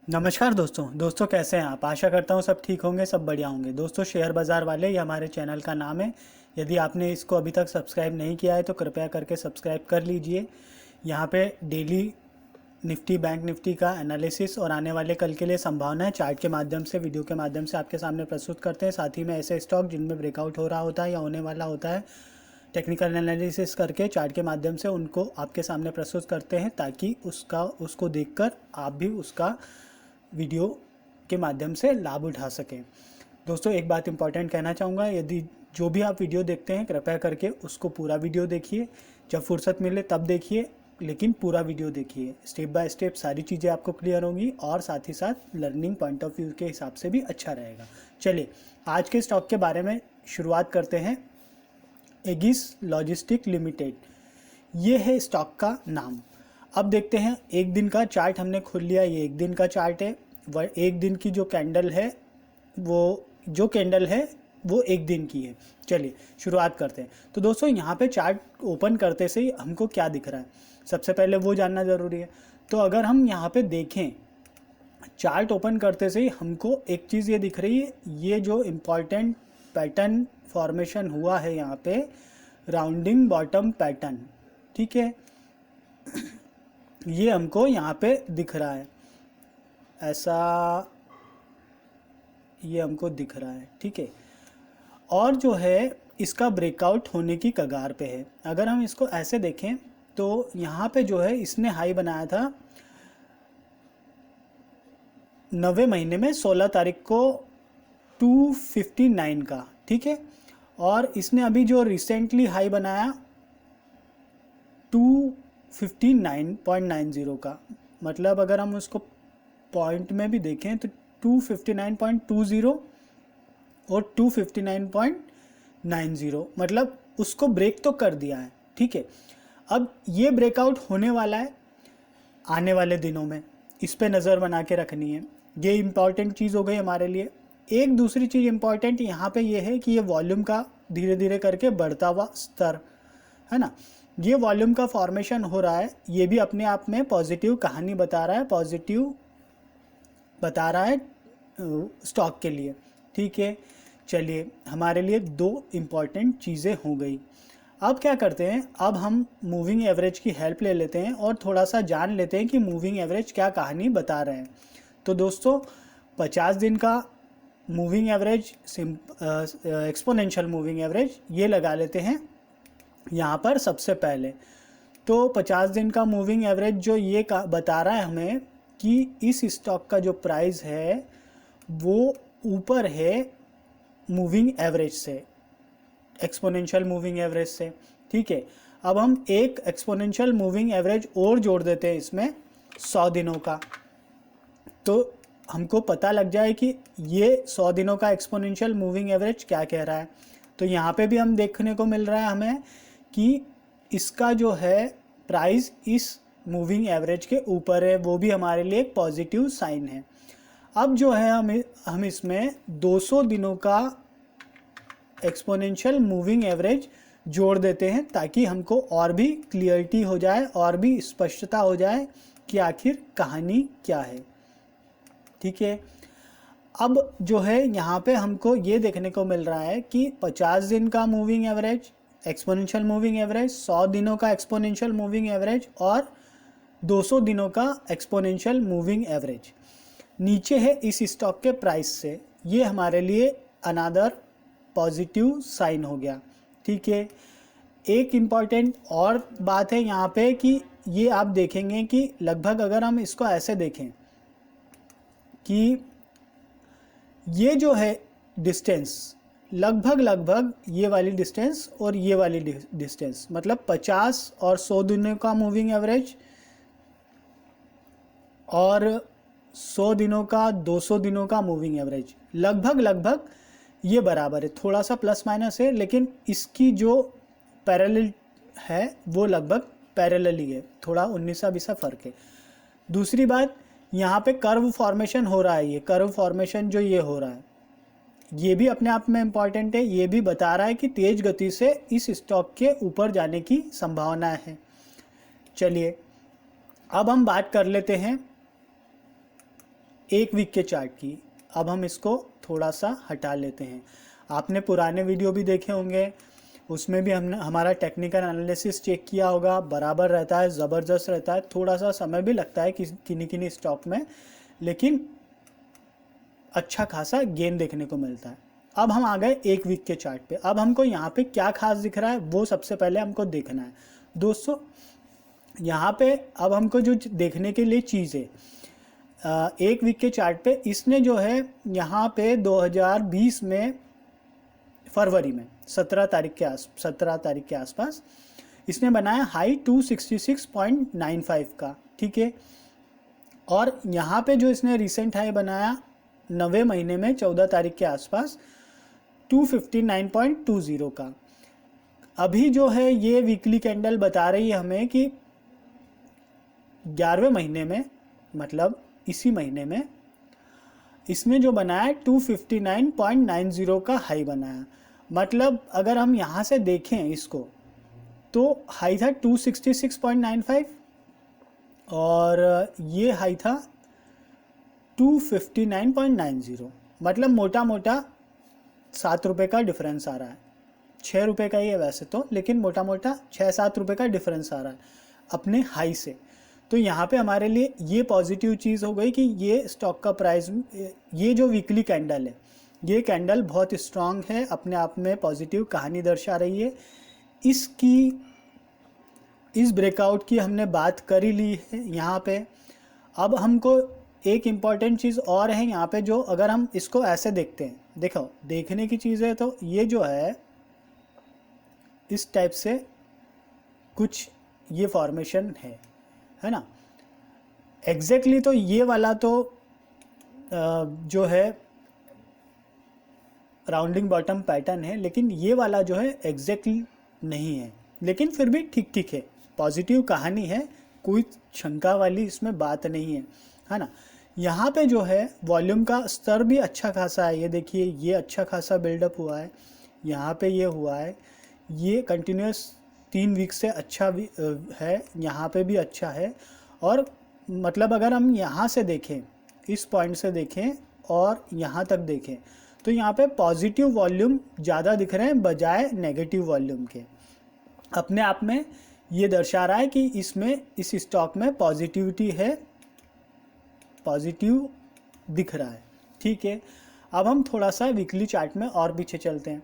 नमस्कार दोस्तों कैसे हैं आप। आशा करता हूँ सब ठीक होंगे, सब बढ़िया होंगे। दोस्तों, शेयर बाज़ार वाले ये हमारे चैनल का नाम है। यदि आपने इसको अभी तक सब्सक्राइब नहीं किया है तो कृपया करके सब्सक्राइब कर लीजिए। यहाँ पे डेली निफ्टी बैंक निफ्टी का एनालिसिस और आने वाले कल के लिए संभावनाएं चार्ट के माध्यम से, वीडियो के माध्यम से आपके सामने प्रस्तुत करते हैं। साथ ही में ऐसे स्टॉक जिनमें ब्रेकआउट हो रहा होता है या होने वाला होता है, टेक्निकल एनालिसिस करके चार्ट के माध्यम से उनको आपके सामने प्रस्तुत करते हैं, ताकि उसको देखकर आप भी उसका वीडियो के माध्यम से लाभ उठा सकें। दोस्तों, एक बात इंपॉर्टेंट कहना चाहूँगा, यदि जो भी आप वीडियो देखते हैं कृपया करके उसको पूरा वीडियो देखिए। जब फुर्सत मिले तब देखिए, लेकिन पूरा वीडियो देखिए। स्टेप बाय स्टेप सारी चीज़ें आपको क्लियर होंगी और साथ ही साथ लर्निंग पॉइंट ऑफ व्यू के हिसाब से भी अच्छा रहेगा। चलिए, आज के स्टॉक के बारे में शुरुआत करते हैं। एगिस लॉजिस्टिक लिमिटेड, ये है स्टॉक का नाम। अब देखते हैं, एक दिन का चार्ट हमने खोल लिया। ये एक दिन का चार्ट है। वह एक दिन की जो कैंडल है वो एक दिन की है। चलिए शुरुआत करते हैं। तो दोस्तों, यहाँ पे चार्ट ओपन करते से ही हमको क्या दिख रहा है, सबसे पहले वो जानना ज़रूरी है। तो अगर हम यहाँ पे देखें, चार्ट ओपन करते से ही हमको एक चीज़ ये दिख रही है, ये जो इम्पॉर्टेंट पैटर्न फॉर्मेशन हुआ है यहाँ पे, राउंडिंग बॉटम पैटर्न, ठीक है, ये हमको यहाँ पे दिख रहा है। ऐसा ये हमको दिख रहा है, ठीक है। और जो है इसका ब्रेकआउट होने की कगार पे है। अगर हम इसको ऐसे देखें तो यहाँ पे जो है इसने हाई बनाया था 9वें महीने में 16 तारीख को 259 का, ठीक है। और इसने अभी जो रिसेंटली हाई बनाया 259.90 का, मतलब अगर हम उसको पॉइंट में भी देखें तो 259.20 और 259.90, मतलब उसको ब्रेक तो कर दिया है, ठीक है। अब ये ब्रेकआउट होने वाला है आने वाले दिनों में, इस पे नज़र बना के रखनी है। ये इम्पॉर्टेंट चीज़ हो गई हमारे लिए। एक दूसरी चीज़ इम्पॉर्टेंट यहाँ पे ये है कि ये वॉल्यूम का धीरे धीरे करके बढ़ता हुआ स्तर है ना, ये वॉल्यूम का फॉर्मेशन हो रहा है। ये भी अपने आप में पॉजिटिव कहानी बता रहा है, पॉजिटिव बता रहा है स्टॉक के लिए, ठीक है। चलिए, हमारे लिए दो इम्पॉर्टेंट चीज़ें हो गई। अब क्या करते हैं, अब हम मूविंग एवरेज की हेल्प ले लेते हैं और थोड़ा सा जान लेते हैं कि मूविंग एवरेज क्या कहानी बता रहे हैं। तो दोस्तों, 50 दिन का moving average, exponential moving average, ये लगा लेते हैं यहाँ पर सबसे पहले। तो 50 दिन का मूविंग एवरेज जो ये बता रहा है हमें कि इस स्टॉक का जो प्राइस है वो ऊपर है मूविंग एवरेज से, एक्सपोनेंशियल मूविंग एवरेज से, ठीक है। अब हम एक एक्सपोनेंशियल मूविंग एवरेज और जोड़ देते हैं इसमें 100 दिनों का, तो हमको पता लग जाए कि ये 100 दिनों का एक्सपोनेंशियल मूविंग एवरेज क्या कह रहा है। तो यहाँ पे भी हम देखने को मिल रहा है हमें कि इसका जो है प्राइस इस मूविंग एवरेज के ऊपर है, वो भी हमारे लिए एक पॉजिटिव साइन है। अब जो है हम इसमें 200 दिनों का एक्सपोनेंशियल मूविंग एवरेज जोड़ देते हैं, ताकि हमको और भी क्लियरिटी हो जाए और भी स्पष्टता हो जाए कि आखिर कहानी क्या है, ठीक है। अब जो है यहाँ पे हमको ये देखने को मिल रहा है कि 50 दिन का moving average, exponential moving average, 100 दिनों का एक्सपोनेंशियल मूविंग एवरेज और 200 दिनों का एक्सपोनेंशियल मूविंग एवरेज नीचे है इस स्टॉक के प्राइस से। ये हमारे लिए अनदर पॉजिटिव साइन हो गया, ठीक है। एक इम्पॉर्टेंट और बात है यहाँ पे कि ये आप देखेंगे कि लगभग, अगर हम इसको ऐसे देखें कि ये जो है डिस्टेंस लगभग ये वाली डिस्टेंस और ये वाली डिस्टेंस, मतलब 50 और 100 दिनों का मूविंग एवरेज और 100 दिनों का 200 दिनों का मूविंग एवरेज लगभग ये बराबर है। थोड़ा सा प्लस माइनस है, लेकिन इसकी जो पैरेलल है वो लगभग पैरेलल ही है, थोड़ा 19-20 फर्क है। दूसरी बात, यहाँ पे कर्व फॉर्मेशन हो रहा है। ये कर्व फॉर्मेशन जो ये हो रहा है, ये भी अपने आप में इम्पॉर्टेंट है। ये भी बता रहा है कि तेज गति से इस स्टॉक के ऊपर जाने की संभावना है। चलिए, अब हम बात कर लेते हैं 1 वीक के चार्ट की। अब हम इसको थोड़ा सा हटा लेते हैं। आपने पुराने वीडियो भी देखे होंगे, उसमें भी हमने हमारा टेक्निकल एनालिसिस चेक किया होगा, बराबर रहता है, ज़बरदस्त रहता है। थोड़ा सा समय भी लगता है किन्हीं किन्हीं स्टॉक में, लेकिन अच्छा खासा गेन देखने को मिलता है। अब हम आ गए 1 वीक के चार्ट पे। अब हमको यहाँ पे क्या खास दिख रहा है वो सबसे पहले हमको देखना है दोस्तों। यहाँ पे अब हमको जो देखने के लिए चीज़ है, 1 वीक के चार्ट पे इसने जो है यहाँ पे 2020 में फरवरी में 17 तारीख के आसपास इसने बनाया हाई 266.95 का, ठीक है। और यहाँ पे जो इसने रिसेंट हाई बनाया 9वें महीने में 14 तारीख के आसपास 259.20 का। अभी जो है ये वीकली कैंडल बता रही है हमें कि 11वें महीने में, मतलब इसी महीने में इसने जो बनाया 259.90 का हाई बनाया। मतलब अगर हम यहाँ से देखें इसको तो हाई था 266.95 और ये हाई था 259.90। मतलब मोटा मोटा 7 रुपये का डिफरेंस आ रहा है। 6 रुपये का ही है वैसे तो, लेकिन मोटा मोटा 6-7 रुपये का डिफरेंस आ रहा है अपने हाई से। तो यहाँ पे हमारे लिए ये पॉजिटिव चीज़ हो गई कि ये स्टॉक का प्राइस, ये जो वीकली कैंडल है, ये कैंडल बहुत स्ट्रांग है, अपने आप में पॉजिटिव कहानी दर्शा रही है। इस ब्रेकआउट की हमने बात कर ही ली है यहाँ पे। अब हमको एक इम्पॉर्टेंट चीज़ और है यहाँ पे, जो अगर हम इसको ऐसे देखते हैं, देखो देखने की चीज़ है, तो ये जो है इस टाइप से कुछ ये फॉर्मेशन है ना। एग्जैक्टली तो ये वाला तो जो है राउंडिंग बॉटम पैटर्न है, लेकिन ये वाला जो है एग्जैक्टली नहीं है, लेकिन फिर भी ठीक ठीक है, पॉजिटिव कहानी है, कोई शंका वाली इसमें बात नहीं है ना। यहाँ पे जो है वॉल्यूम का स्तर भी अच्छा खासा है। ये देखिए, ये अच्छा खासा बिल्डअप हुआ है, यहाँ पे ये हुआ है, ये कंटिन्यूस 3 वीक से अच्छा भी है, यहाँ पे भी अच्छा है। और मतलब अगर हम यहाँ से देखें, इस पॉइंट से देखें और यहाँ तक देखें, तो यहाँ पे पॉजिटिव वॉल्यूम ज़्यादा दिख रहे हैं बजाय नेगेटिव वॉल्यूम के। अपने आप में ये दर्शा रहा है कि इसमें, इस स्टॉक में पॉजिटिविटी है, पॉजिटिव दिख रहा है, ठीक है। अब हम थोड़ा सा वीकली चार्ट में और पीछे चलते हैं।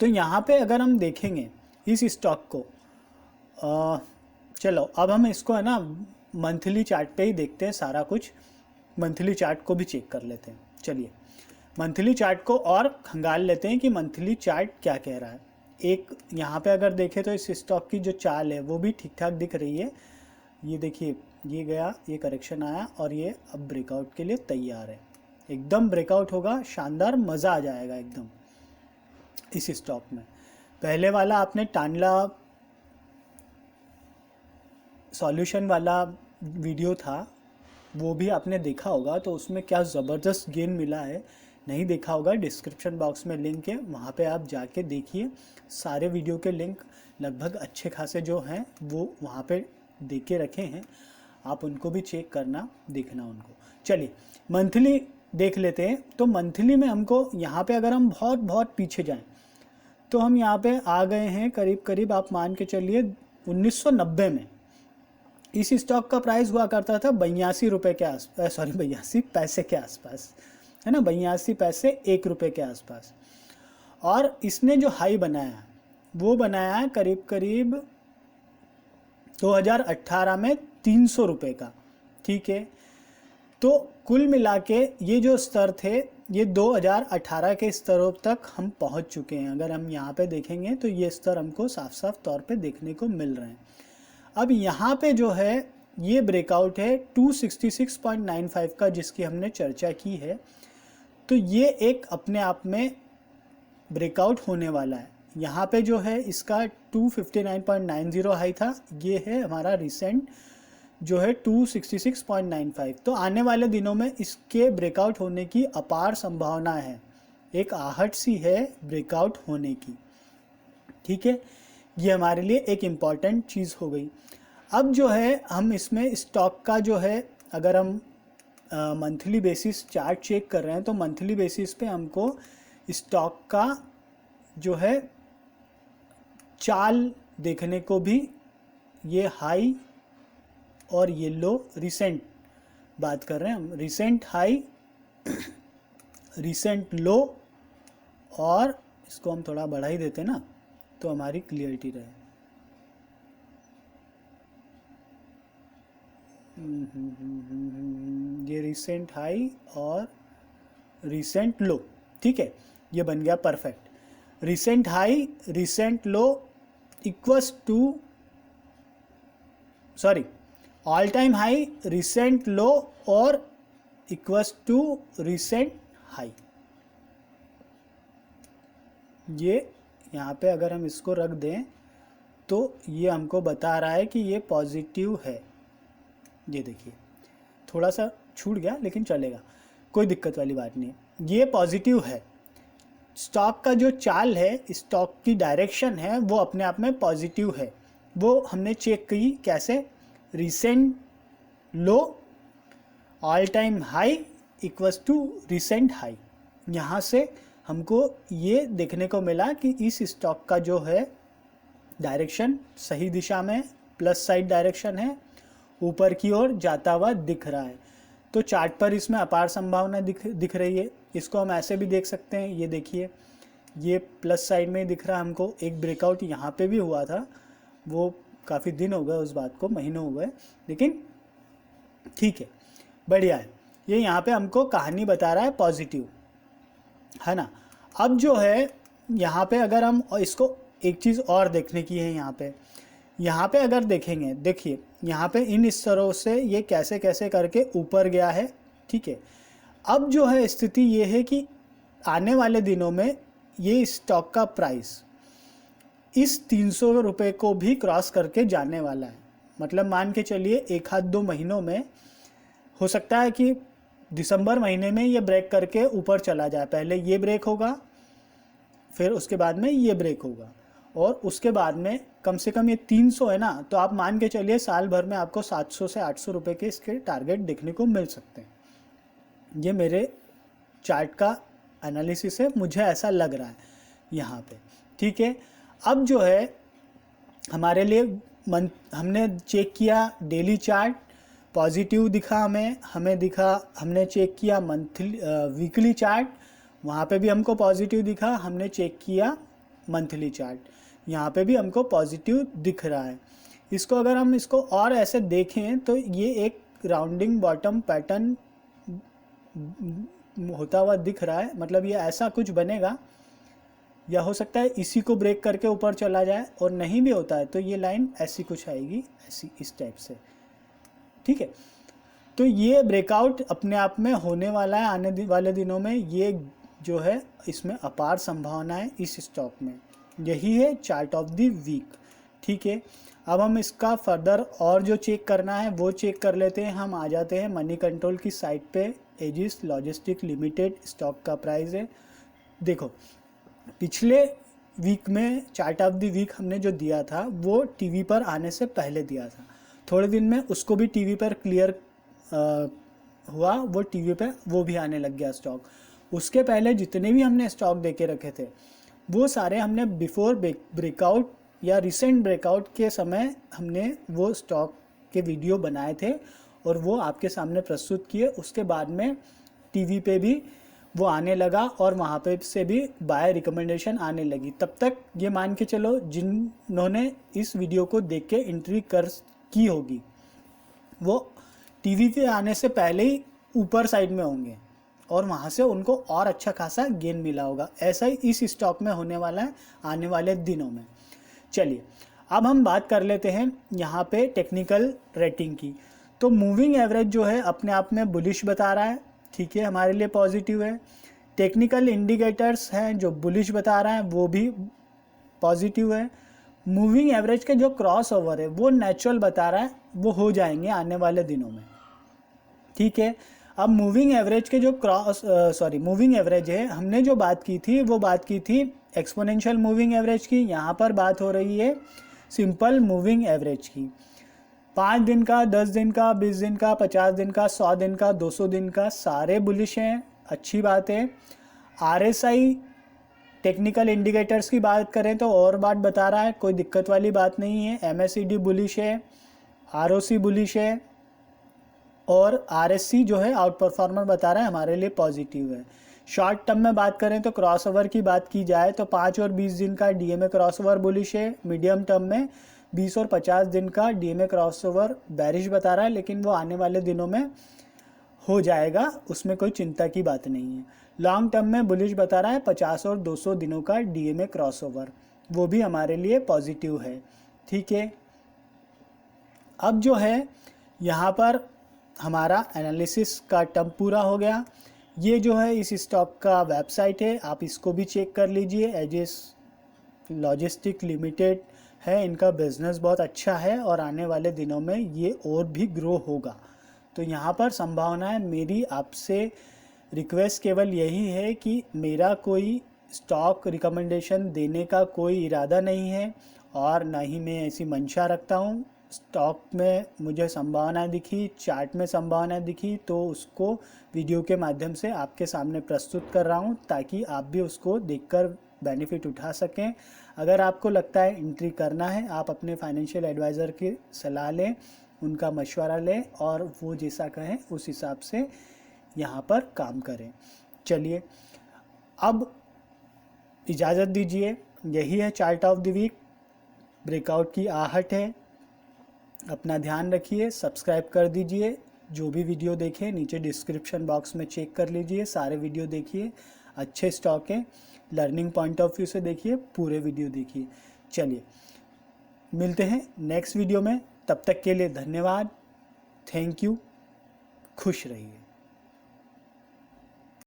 तो यहाँ पे अगर हम देखेंगे इस स्टॉक को, चलो अब हम इसको है ना मंथली चार्ट पे ही देखते हैं सारा कुछ। मंथली चार्ट को भी चेक कर लेते हैं। चलिए मंथली चार्ट को और खंगाल लेते हैं कि मंथली चार्ट क्या कह रहा है। एक यहाँ पे अगर देखें तो इस स्टॉक की जो चाल है वो भी ठीक ठाक दिख रही है। ये देखिए, ये गया, ये करेक्शन आया और ये अब ब्रेकआउट के लिए तैयार है। एकदम ब्रेकआउट होगा, शानदार, मज़ा आ जाएगा एकदम इस स्टॉक में। पहले वाला आपने टांडला सॉल्यूशन वाला वीडियो था, वो भी आपने देखा होगा, तो उसमें क्या ज़बरदस्त गेन मिला है। नहीं देखा होगा, डिस्क्रिप्शन बॉक्स में लिंक है, वहाँ पे आप जाके देखिए। सारे वीडियो के लिंक लगभग अच्छे खासे जो हैं वो वहाँ पे दे के रखे हैं, आप उनको भी चेक करना, देखना उनको। चलिए मंथली देख लेते हैं। तो मंथली में हमको यहाँ पे अगर हम बहुत बहुत पीछे जाएं तो हम यहाँ पे आ गए हैं करीब करीब, आप मान के चलिए 1990 में इस स्टॉक का प्राइस हुआ करता था 82 रुपये के आसपास, सॉरी 82 पैसे के आसपास, है ना, 82 पैसे 1 रुपये के आसपास। और इसने जो हाई बनाया वो बनाया करीब करीब 2018 में 300 रुपये का, ठीक है। तो कुल मिला के ये जो स्तर थे, ये 2018 के स्तरों तक हम पहुंच चुके हैं। अगर हम यहाँ पे देखेंगे तो ये स्तर हमको साफ साफ तौर पे देखने को मिल रहे हैं। अब यहाँ पे जो है ये ब्रेकआउट है 266.95 का, जिसकी हमने चर्चा की है। तो ये एक अपने आप में ब्रेकआउट होने वाला है। यहाँ पे जो है इसका 259.90 हाई था, ये है हमारा रिसेंट जो है 266.95। तो आने वाले दिनों में इसके ब्रेकआउट होने की अपार संभावना है, एक आहट सी है ब्रेकआउट होने की, ठीक है। ये हमारे लिए एक इम्पॉर्टेंट चीज़ हो गई। अब जो है हम इसमें स्टॉक का जो है, अगर हम मंथली बेसिस चार्ट चेक कर रहे हैं तो मंथली बेसिस पे हमको स्टॉक का जो है चाल देखने को भी ये हाई और ये लो रिसेंट बात कर रहे हैं हम, रिसेंट हाई रिसेंट लो, और इसको हम थोड़ा बढ़ा ही देते ना तो हमारी क्लियरिटी रहे। ये रिसेंट हाई और रिसेंट लो, ठीक है, ये बन गया perfect. Recent high recent low equals to, sorry, all time high recent low और इक्वल्स टू रिसेंट हाई। ये यहाँ पे अगर हम इसको रख दें तो ये हमको बता रहा है कि ये पॉजिटिव है। ये देखिए थोड़ा सा छूट गया लेकिन चलेगा, कोई दिक्कत वाली बात नहीं है, ये पॉजिटिव है। स्टॉक का जो चाल है, स्टॉक की डायरेक्शन है, वो अपने आप में पॉजिटिव है। वो हमने चेक की कैसे, recent low all time high equals to recent high. यहाँ से हमको ये देखने को मिला कि इस स्टॉक का जो है डायरेक्शन सही दिशा में प्लस साइड डायरेक्शन है, ऊपर की ओर जाता हुआ दिख रहा है। तो चार्ट पर इसमें अपार संभावना दिख रही है। इसको हम ऐसे भी देख सकते हैं, ये देखिए ये प्लस साइड में दिख रहा है हमको। एक ब्रेकआउट यहाँ पे भी हुआ था, वो काफ़ी दिन हो गए उस बात को, महीनों हो गए, लेकिन ठीक है, बढ़िया है। ये यहाँ पे हमको कहानी बता रहा है पॉजिटिव, है ना। अब जो है यहाँ पे अगर हम इसको एक चीज़ और देखने की है, यहाँ पे अगर देखेंगे, देखिए यहाँ पे इन स्तरों से ये कैसे कैसे करके ऊपर गया है, ठीक है। अब जो है स्थिति ये है कि आने वाले दिनों में ये स्टॉक का प्राइस इस 300 रुपये को भी क्रॉस करके जाने वाला है। मतलब मान के चलिए 1-2 महीनों में हो सकता है कि दिसंबर महीने में ये ब्रेक करके ऊपर चला जाए। पहले ये ब्रेक होगा, फिर उसके बाद में ये ब्रेक होगा, और उसके बाद में कम से कम ये 300 है ना, तो आप मान के चलिए साल भर में आपको 700 से 800 रुपये के इसके टारगेट देखने को मिल सकते हैं। ये मेरे चार्ट का एनालिसिस है, मुझे ऐसा लग रहा है यहाँ पे, ठीक है। अब जो है हमारे लिए हमने चेक किया डेली चार्ट, पॉजिटिव दिखा हमें दिखा। हमने चेक किया मंथली वीकली चार्ट, वहाँ पे भी हमको पॉजिटिव दिखा। हमने चेक किया मंथली चार्ट, यहाँ पे भी हमको पॉजिटिव दिख रहा है। इसको अगर हम इसको और ऐसे देखें तो ये एक राउंडिंग बॉटम पैटर्न होता हुआ दिख रहा है। मतलब ये ऐसा कुछ बनेगा, या हो सकता है इसी को ब्रेक करके ऊपर चला जाए, और नहीं भी होता है तो ये लाइन ऐसी कुछ आएगी, ऐसी इस टाइप से, ठीक है। तो ये ब्रेकआउट अपने आप में होने वाला है आने वाले दिनों में। ये जो है इसमें अपार संभावना है इस स्टॉक में। यही है चार्ट ऑफ द वीक, ठीक है। अब हम इसका फर्दर और जो चेक करना है वो चेक कर लेते हैं। हम आ जाते हैं मनी कंट्रोल की साइट पे। एजिस लॉजिस्टिक लिमिटेड स्टॉक का प्राइस है, देखो पिछले वीक में चार्ट ऑफ द वीक हमने जो दिया था वो टीवी पर आने से पहले दिया था। थोड़े दिन में उसको भी टीवी पर क्लियर हुआ, वो टीवी पे वो भी आने लग गया स्टॉक। उसके पहले जितने भी हमने स्टॉक देके रखे थे वो सारे हमने बिफोर ब्रेकआउट या रिसेंट ब्रेकआउट के समय हमने वो स्टॉक के वीडियो बनाए थे और वो आपके सामने प्रस्तुत किए। उसके बाद में टीवी पे भी वो आने लगा और वहाँ पे से भी बाय रिकमेंडेशन आने लगी। तब तक ये मान के चलो जिन्होंने इस वीडियो को देख के एंट्री की होगी वो टीवी पे आने से पहले ही ऊपर साइड में होंगे और वहाँ से उनको और अच्छा खासा गेन मिला होगा। ऐसा ही इस स्टॉक में होने वाला है आने वाले दिनों में। चलिए अब हम बात कर लेते हैं यहाँ पे टेक्निकल रेटिंग की। तो मूविंग एवरेज जो है अपने आप में बुलिश बता रहा है, ठीक है, हमारे लिए पॉजिटिव है। टेक्निकल इंडिकेटर्स हैं जो बुलिश बता रहा है वो भी पॉजिटिव है। मूविंग एवरेज के जो क्रॉस ओवर है वो नेचुरल बता रहा है, वो हो जाएंगे आने वाले दिनों में, ठीक है। अब मूविंग एवरेज के जो मूविंग एवरेज है हमने जो बात की थी वो बात की थी एक्सपोनेंशियल मूविंग एवरेज की। यहाँ पर बात हो रही है सिंपल मूविंग एवरेज की। 5 दिन का, 10 दिन का, 20 दिन का, 50 दिन का, 100 दिन का, 200 दिन का, सारे बुलिश हैं, अच्छी बात है। RSI टेक्निकल इंडिकेटर्स की बात करें तो और बात बता रहा है, कोई दिक्कत वाली बात नहीं है। MACD बुलिश है, ROC बुलिश है और RSC जो है आउट परफॉर्मर बता रहा है, हमारे लिए पॉजिटिव है। शॉर्ट टर्म में बात करें तो क्रॉसओवर की बात की जाए तो 5 और 20 दिन का DMA क्रॉसओवर बुलिश है। मीडियम टर्म में 20 और 50 दिन का DMA क्रॉसओवर बेरिश बता रहा है, लेकिन वो आने वाले दिनों में हो जाएगा, उसमें कोई चिंता की बात नहीं है। लॉन्ग टर्म में बुलिश बता रहा है 50 और 200 दिनों का DMA क्रॉसओवर, वो भी हमारे लिए पॉजिटिव है। ठीक है, अब जो है यहाँ पर हमारा एनालिसिस का टर्म पूरा हो गया। ये जो है इस स्टॉक का वेबसाइट है, आप इसको भी चेक कर लीजिए। एजिस लॉजिस्टिक लिमिटेड है, इनका बिजनेस बहुत अच्छा है और आने वाले दिनों में ये और भी ग्रो होगा। तो यहाँ पर संभावना है। मेरी आपसे रिक्वेस्ट केवल यही है कि मेरा कोई स्टॉक रिकमेंडेशन देने का कोई इरादा नहीं है और ना ही मैं ऐसी मंशा रखता हूँ। स्टॉक में मुझे संभावना दिखी, चार्ट में संभावना दिखी, तो उसको वीडियो के माध्यम से आपके सामने प्रस्तुत कर रहा हूँ ताकि आप भी उसको देखकर बेनिफिट उठा सकें। अगर आपको लगता है एंट्री करना है, आप अपने फाइनेंशियल एडवाइज़र की सलाह लें, उनका मशवरा लें और वो जैसा कहें उस हिसाब से यहाँ पर काम करें। चलिए अब इजाज़त दीजिए। यही है chart of the week, breakout की आहट है। अपना ध्यान रखिए, सब्सक्राइब कर दीजिए। जो भी वीडियो देखें नीचे डिस्क्रिप्शन बॉक्स में चेक कर लीजिए, सारे वीडियो देखिए, अच्छे स्टॉक हैं। लर्निंग पॉइंट ऑफ व्यू से देखिए, पूरे वीडियो देखिए। चलिए मिलते हैं नेक्स्ट वीडियो में, तब तक के लिए धन्यवाद, थैंक यू, खुश रहिए।